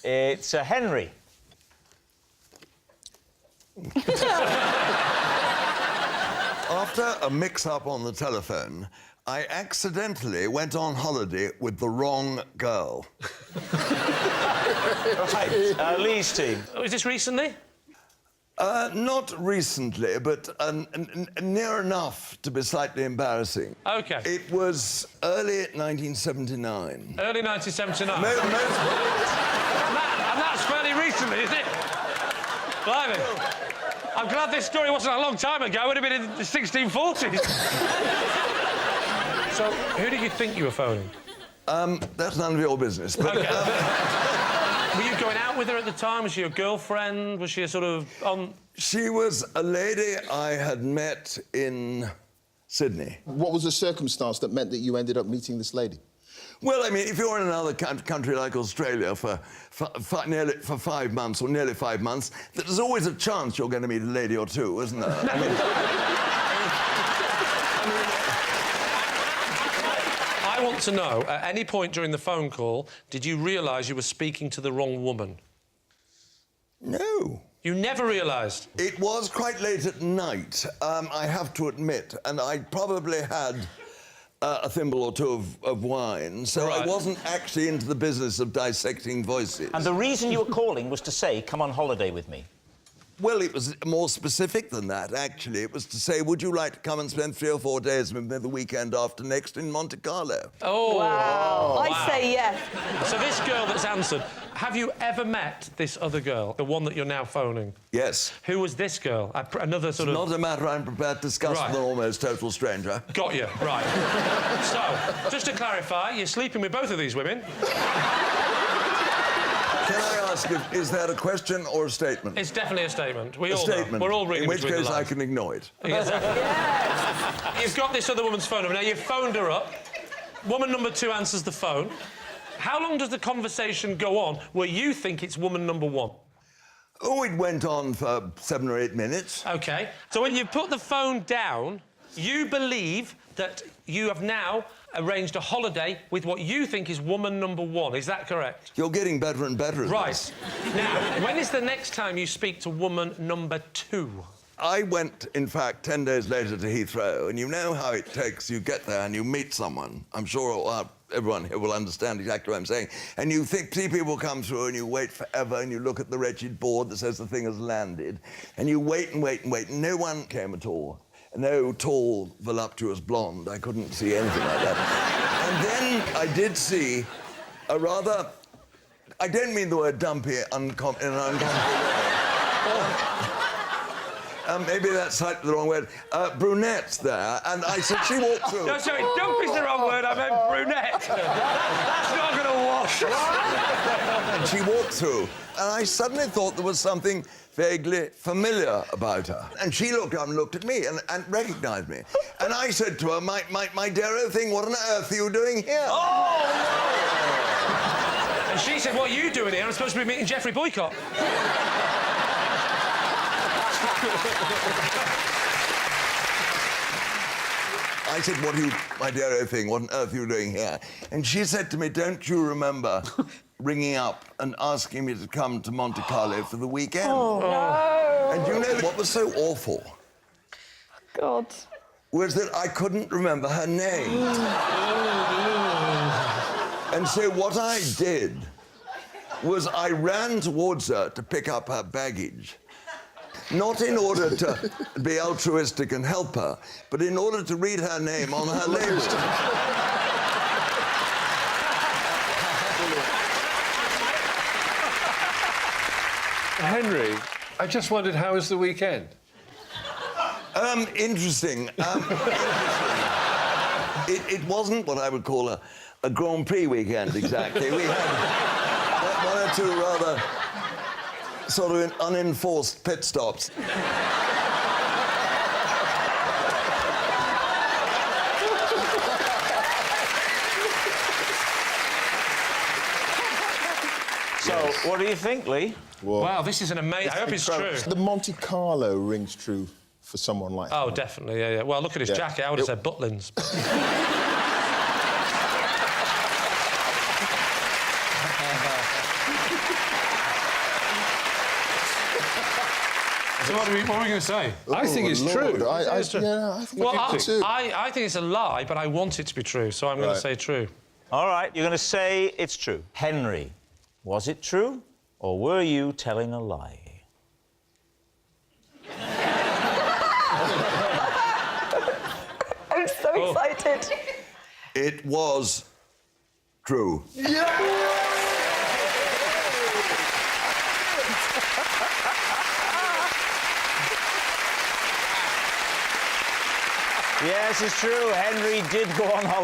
It's Henry. After a mix-up on the telephone, I accidentally went on holiday with the wrong girl. Right, Lee's team. Was this recently? Not recently, but near enough to be slightly embarrassing. OK. It was early 1979. Early 1979. And that's fairly recently, is it? Blimey. I'm glad this story wasn't a long time ago. It would have been in the 1640s. So, who did you think you were phoning? That's none of your business, but... Okay. Were you going out with her at the time? Was she your girlfriend? Was she a sort of on... She was a lady I had met in Sydney. What was the circumstance that meant that you ended up meeting this lady? Well, I mean, if you're in another country like Australia for 5 months or nearly 5 months, there's always a chance you're going to meet a lady or two, isn't there? I want to know, at any point during the phone call, did you realise you were speaking to the wrong woman? No. You never realised? It was quite late at night, I have to admit, and I probably had a thimble or two of wine, so right. I wasn't actually into the business of dissecting voices. And the reason you were calling was to say, come on holiday with me. Well, it was more specific than that, actually. It was to say, would you like to come and spend 3 or 4 days with me the weekend after next in Monte Carlo? Oh! Wow. I'd say yes. So this girl that's answered, have you ever met this other girl, the one that you're now phoning? Yes. Who was this girl? Another sort of... Not a matter I'm prepared to discuss Right. with an almost total stranger. Got you, right. So, just to clarify, you're sleeping with both of these women? Can I ask, is that a question or a statement? It's definitely a statement. We A all statement. know. We're all reading In which between case the I lines. can ignore it. Exactly. Yes. You've got this other woman's phone number. Now, you've phoned her up. Woman number 2 answers the phone. How long does the conversation go on where you think it's woman number 1? Oh, it went on for 7 or 8 minutes. OK. So when you put the phone down, you believe that you have now arranged a holiday with what you think is woman number 1. Is that correct? You're getting better and better at Right. this. Now, when is the next time you speak to woman number 2? I went, in fact, 10 days later to Heathrow, and you know how it takes. You get there and you meet someone. I'm sure everyone here will understand exactly what I'm saying. And you see people come through and you wait forever and you look at the wretched board that says the thing has landed. And you wait and wait and wait, and no one came at all. No tall, voluptuous blonde. I couldn't see anything like that. And then I did see a rather... I don't mean the word dumpy in an uncomfortable way. Maybe that's slightly the wrong word. Brunette there, and I said she walked through. No, sorry, dumpy's the wrong word. I meant brunette. That's not going to wash. And she walked through, and I suddenly thought there was something vaguely familiar about her. And she looked up and looked at me and recognised me. And I said to her, my dear old thing, what on earth are you doing here? Oh, no! And she said, what are you doing here? I'm supposed to be meeting Jeffrey Boycott. I said, my dear old thing, what on earth are you doing here? And she said to me, don't you remember ringing up and asking me to come to Monte Carlo for the weekend? Oh, no. And you know what was so awful? God. Was that I couldn't remember her name. And so what I did was I ran towards her to pick up her baggage. Not in order to be altruistic and help her, but in order to read her name on her label. Henry, I just wondered, how was the weekend? Interesting. It wasn't what I would call a Grand Prix weekend, exactly. We had 1 or 2 rather sort of unenforced pit stops. So, what do you think, Lee? Well, Wow, this is an amazing... I hope it's true. the Monte Carlo rings true for someone like Oh, that. definitely, yeah, yeah. Well, look at his jacket. I would have said Butlins. So what are we going to say? I think it's Lord, true. I think Well, it's true. I think it's a lie, but I want it to be true, so I'm going to Right. say true. All right, you're going to say it's true. Henry, was it true, or were you telling a lie? I'm so excited. It was true. Yes, it's true. Henry did go on holiday.